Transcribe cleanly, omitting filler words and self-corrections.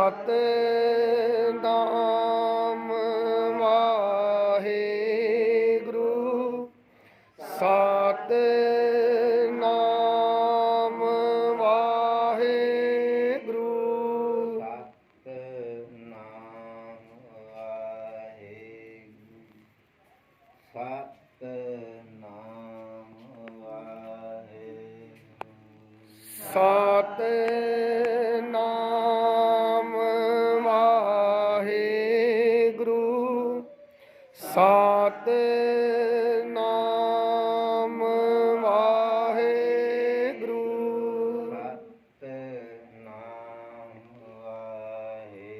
Satnam Waheguru Satnam Waheguru Satnam Waheguru Satnam Waheguru Satnam Waheguru Satnam Waheguru Satnam Waheguru